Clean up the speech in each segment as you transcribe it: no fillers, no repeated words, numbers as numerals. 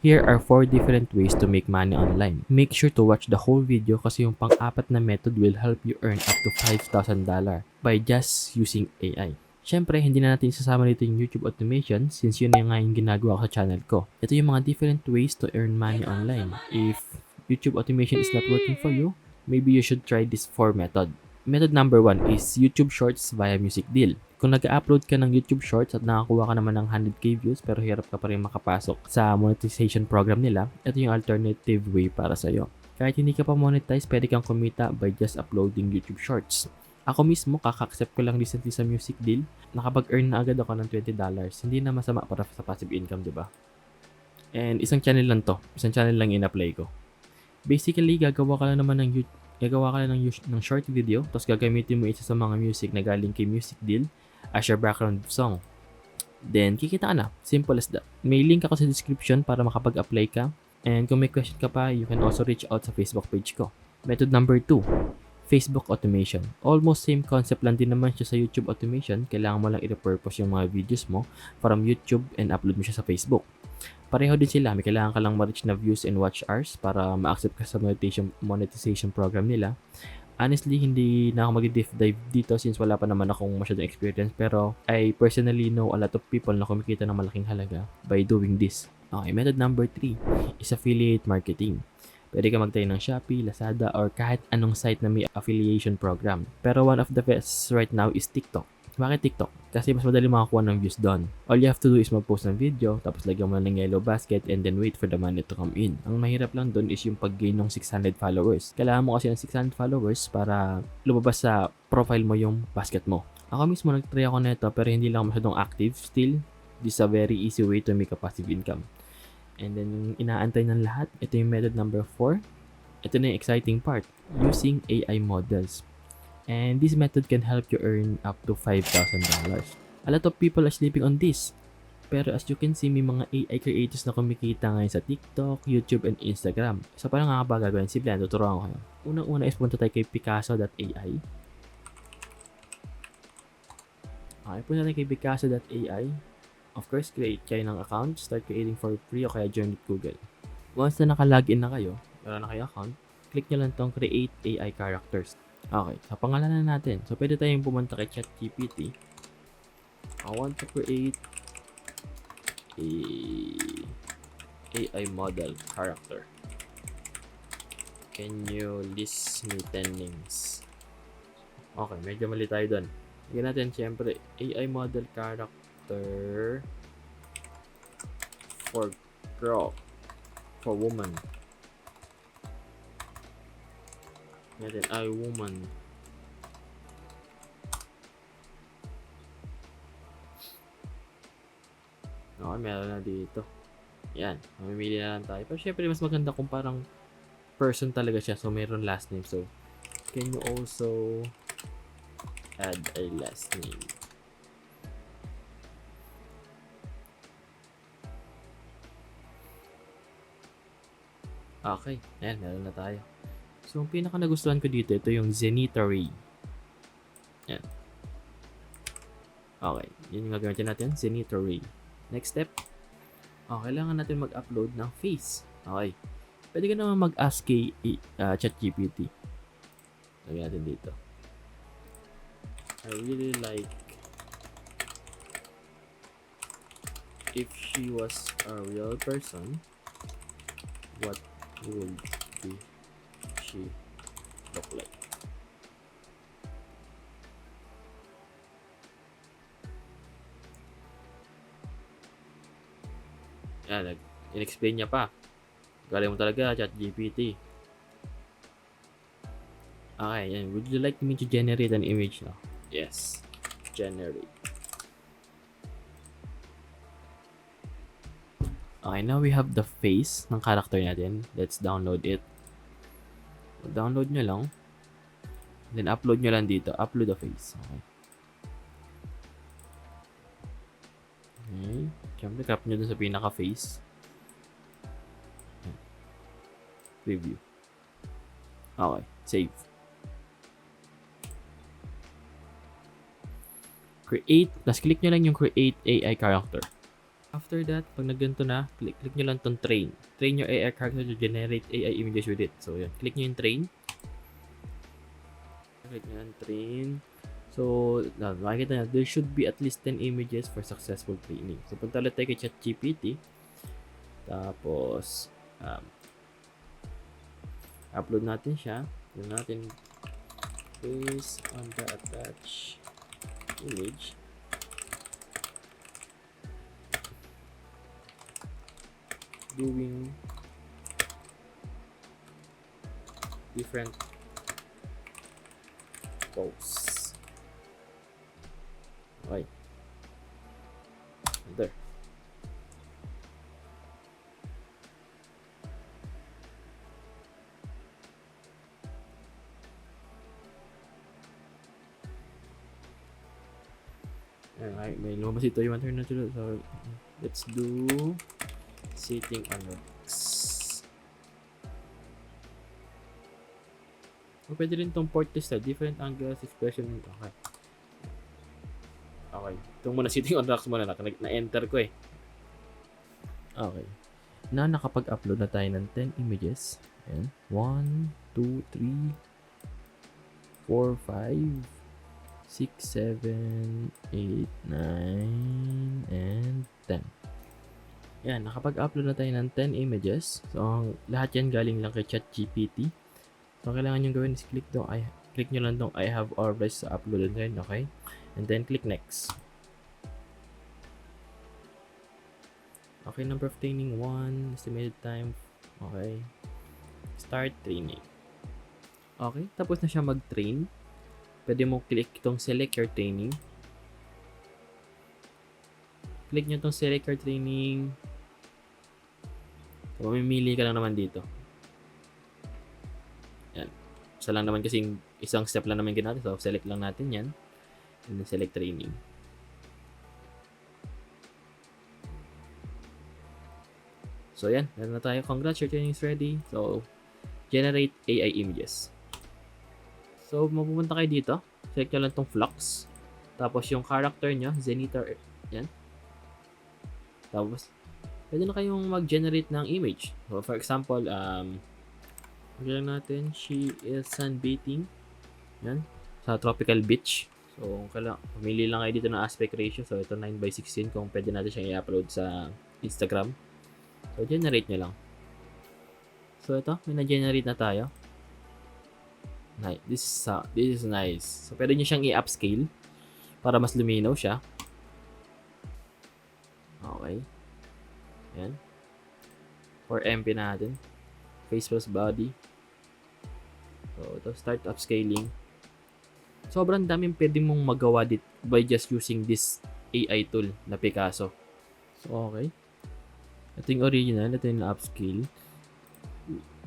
Here are 4 different ways to make money online. Make sure to watch the whole video kasi yung pang-apat na method will help you earn up to $5,000 by just using AI. Siyempre, hindi na natin isasama dito yung YouTube automation since yun na nga yung ginagawa ko sa channel ko. Ito yung mga different ways to earn money online. If YouTube automation is not working for you, maybe you should try this 4 method. Method number 1 is YouTube Shorts via Music Deal. Kung nag-upload ka ng YouTube Shorts at nakakuha ka naman ng 100k views pero hirap ka pa rin makapasok sa monetization program nila, ito yung alternative way para sa'yo. Kahit hindi ka pa monetize, pwede kang kumita by just uploading YouTube Shorts. Ako mismo, kaka-accept ko lang recently sa Music Deal, nakapag-earn na agad ako ng $20. Hindi na masama para sa passive income, di ba? And isang channel lang to. Isang channel lang in-apply ko. Basically, gagawa ka lang ng short video, tapos gagamitin mo isa sa mga music na galing kay Music Deal as your background song. Then, kikita ka na. Simple as that. May link ako sa description para makapag-apply ka. And kung may question ka pa, you can also reach out sa Facebook page ko. Method number 2, Facebook automation. Almost same concept lang din naman siya sa YouTube automation. Kailangan mo lang i-repurpose yung mga videos mo from YouTube and upload mo siya sa Facebook. Pareho din sila. May kailangan ka lang ma-reach na views and watch hours para ma-accept ka sa monetization program nila. Honestly, hindi na ako mag-deep dive dito since wala pa naman akong masyadong experience, pero I personally know a lot of people na kumikita ng malaking halaga by doing this. Okay, method number 3 is affiliate marketing. Pwede ka magtayo ng Shopee, Lazada, or kahit anong site na may affiliation program. Pero one of the best right now is TikTok. Bakit TikTok? Kasi mas madali makakuha ng views doon. All you have to do is mag-post ng video, tapos lagyan mo ng yellow basket, and then wait for the money to come in. Ang mahirap lang doon is yung pag-gain ng 600 followers. Kailangan mo kasi ng 600 followers para lumabas sa profile mo yung basket mo. Ako mismo nag-try ako nito pero hindi lang masyadong active. Still, this is a very easy way to make a passive income. And then yung inaantay ng lahat, ito yung method number 4. Ito na yung exciting part, using AI models. And this method can help you earn up to $5,000. A lot of people are sleeping on this. Pero as you can see, may mga AI creators na kumikita ngayon sa TikTok, YouTube, and Instagram. So parang nga ba gagawin? Simple yan, tuturuan ko kayo. Unang-una is punta tayo kay Picasso.ai. Okay, punta tayo kay Picasso.ai. Of course, create kayo ng account. Start creating for free o kaya join with Google. Once na naka-login na kayo, meron na kayo account, click nyo lang tong Create AI Characters. Okay, sa pangalanan natin. So, pwede tayong pumunta kay ChatGPT. I want to create a AI model character. Can you list me 10 names? Okay, medyo mali tayo doon. Lagyan natin, syempre, AI model character for girl, for woman. Natin ay woman. Okay, meron na dito. Yan, mamimili na lang tayo. Pero syempre mas maganda kung parang person talaga siya. So meron last name. So can you also add a last name? Okay, ayan, meron na tayo. So, ang pinaka nagustuhan ko dito, ito yung Zenithia Ray. Yan. Okay, yun yung gagamitin natin, Zenithia Ray. Next step, kailangan natin mag-upload ng face. Okay. Pwede ka naman mag-ask kay ChatGPT. Lagyan natin dito. I really like if she was a real person, what would she look like? Yan, in-explain niya pa. Galing mo talaga, ChatGPT. Okay, yan. Would you like me to generate an image now? Yes. Generate. Okay, now we have the face ng character natin. Let's download it. Download nyo lang. Then upload nyo lang dito. Upload the face. Okay. Okay. Siyempre, crop nyo dun sa pinaka-face. Preview. Okay. Save. Create. Plus, click nyo lang yung Create AI Character. after that, pag nagganto na, click nyo lang tong train. Train your AI character to generate AI images with it. So, yan. Click nyo yung train. Click nyo yung train. So, makikita nyo, there should be at least 10 images for successful training. So, punta ulit tayo kay ChatGPT. Tapos, upload natin siya. Upload natin based on the attached image. Doing different posts. Okay. There. Alright, may lumabas ito yung alternative. So, let's do sitting on X. O, pwede rin itong port test, different angles, expression. Okay. Okay. Itong muna sitting on rocks muna. Na-enter ko eh. Okay. Na nakapag-upload na tayo ng 10 images. Ayan. 1, 2, 3, 4, 5, 6, 7, 8, 9, and 10. Yan, nakapag-upload na tayo ng 10 images. So, lahat yan galing lang kay ChatGPT. So, kailangan nyo gawin is click nyo lang tong I have authorized sa upload din, okay? And then, click next. Okay, number of training 1, estimated time, okay. Start training. Okay, tapos na siya mag-train. Pwede mo click itong select your training. Click nyo itong select your training. So, mamimili ka lang naman dito. Yan. Isa lang naman kasing isang step lang naman ginagawa. So, select lang natin yan. And then select training. So, yan. Meron na tayo. Congrats, your training is ready. So, generate AI images. So, mapupunta kayo dito. Select nyo lang itong flux. Tapos, yung character nyo, Zenithar, yan. Tapos, pwede na kayong mag-generate ng image. So, for example, maglang natin, she is sunbathing. Yan. Sa tropical beach. So, pumili lang kayo dito ng aspect ratio. So, ito 9:16 kung pwede natin siyang i-upload sa Instagram. So, generate nyo lang. So, ito, may na-generate na tayo. Nice. This is nice. So, pwede nyo siyang i-upscale para mas luminaw siya. Okay. Yan. For MP natin. Face plus body. So, ito, start upscaling. Sobrang daming pwede mong magawa dito by just using this AI tool na Picasso. So, okay. Ito yung original. Ito yung na-upscale.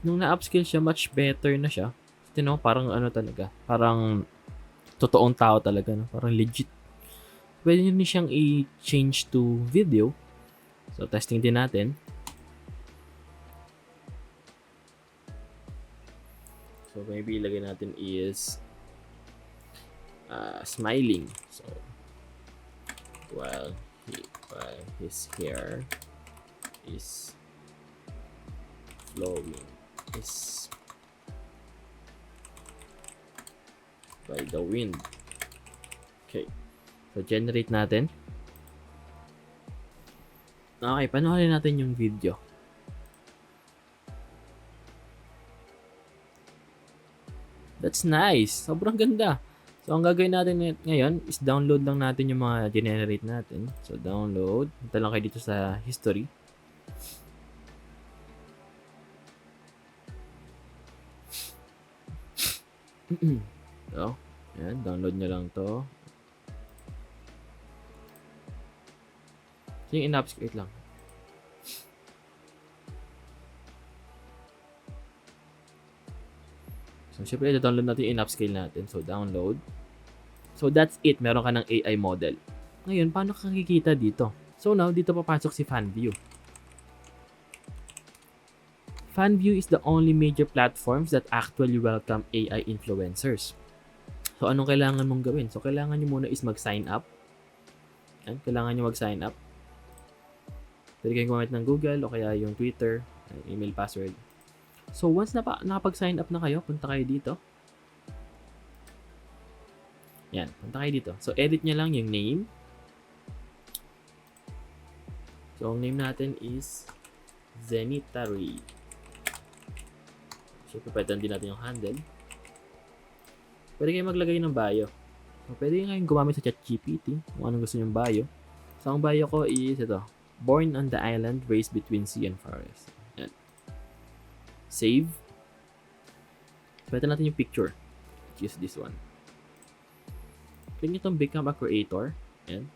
Nung na-upscale siya, much better na siya. Ito, no, parang ano talaga. Parang totoong tao talaga. No? Parang legit. Pwede nyo siyang i-change to video. So, testing din natin. So, maybe ilagay natin is smiling. So, while his hair is flowing is by the wind. Okay. So, generate natin. Okay, panoorin natin yung video. That's nice. Sobrang ganda. So, ang gagawin natin ngayon is download lang natin yung mga generate natin. So, download. Punta lang kayo dito sa history. So, yan. Download nyo lang to. So, yung in-upscale lang. So, syempre, i-download natin yung in-upscale natin. So, download. So, that's it. Meron ka ng AI model. Ngayon, paano ka kikita dito? So, now, dito papasok si FanView. FanView is the only major platforms that actually welcome AI influencers. So, anong kailangan mong gawin? So, kailangan nyo muna is mag-sign up. Yan, kailangan nyo mag-sign up. Pwede kayong gumamit ng Google o kaya yung Twitter, email password. So once nakapag-sign up na kayo, punta kayo dito. Yan, punta kayo dito. So edit nyo lang yung name. So ang name natin is Zenitary. Siyempre, pwede din natin yung handle. Pwede kayong maglagay ng bio. So, pwede kayong gumamit sa ChatGPT kung anong gusto nyong bio. So, ang bio ko is ito. Born on the island, raised between sea and forest. Yan. Save. Pwede natin yung picture. Let's use this one. Click nyo itong become a creator. Yan.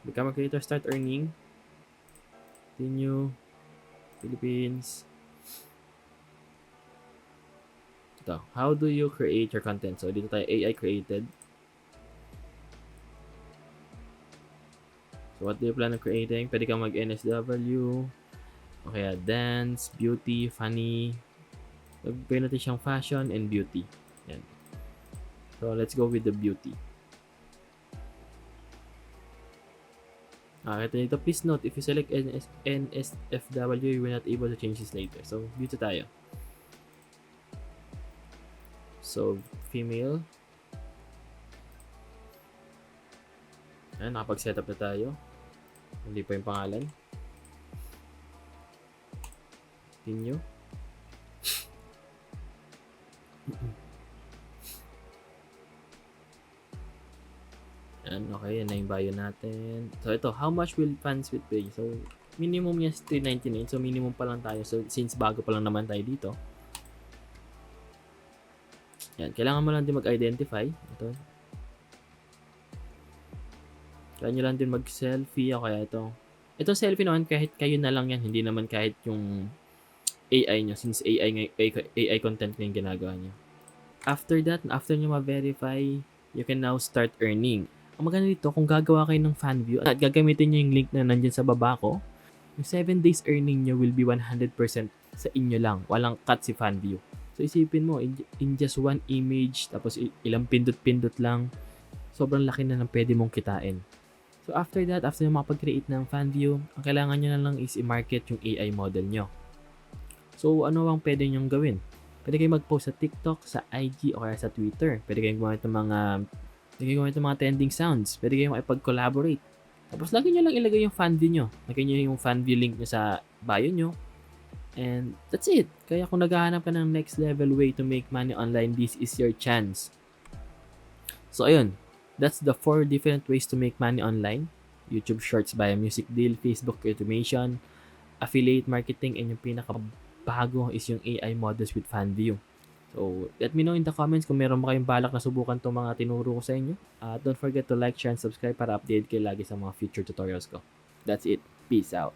Become a creator, start earning. Continue. Philippines. Ito. How do you create your content? So, dito tayo AI created. So, what do you plan on creating? Pwede kang mag-NSW. O kaya dance, beauty, funny. Pwede natin siyang fashion and beauty. Yan. So, let's go with the beauty. Kita dito, please note, if you select NSFW, you will not able to change this later. So, beauty tayo. So, female. Ayan, nakapag-setup na tayo. Hindi pa yung pangalan. Continue. Ayan, okay. Yan na yung bio natin. So, ito. How much will fans will pay? So, minimum niya is $3.99. So, minimum pa lang tayo. So, since bago pa lang naman tayo dito. Yan. Kailangan mo lang din mag-identify. Ito. Kaya nyo lang din mag-selfie o kaya ito. Itong selfie naman kahit kayo na lang yan. Hindi naman kahit yung AI nyo. Since AI content na yung ginagawa nyo. After that, after nyo ma-verify, you can now start earning. Ang maganda dito, kung gagawa kayo ng fan view at gagamitin nyo yung link na nandyan sa baba ko, yung 7 days earning nyo will be 100% sa inyo lang. Walang cut si fan view. So, isipin mo, in just one image, tapos ilang pindot-pindot lang, sobrang laki na ng pwede mong kitain. So, after that, after nyo makapag-create ng fan view, ang kailangan nyo na lang is i-market yung AI model nyo. So, ano bang pwede nyong gawin? Pwede kayong mag-post sa TikTok, sa IG, o kaya sa Twitter. Pwede kayong gumamit ng mga trending sounds. Pwede kayong makipag-collaborate. Tapos, lagi nyo lang ilagay yung fan view nyo. Lagay nyo yung fan view link nyo sa bio nyo. And that's it. Kaya kung naghahanap ka ng next level way to make money online, this is your chance. So, ayun. That's the 4 different ways to make money online. YouTube Shorts via Music Deal, Facebook Automation, Affiliate Marketing, and yung pinakabago is yung AI models with fan view. So, let me know in the comments kung meron ba kayong balak na subukan itong mga tinuro ko sa inyo. Don't forget to like, share, and subscribe para update kayo lagi sa mga future tutorials ko. That's it. Peace out.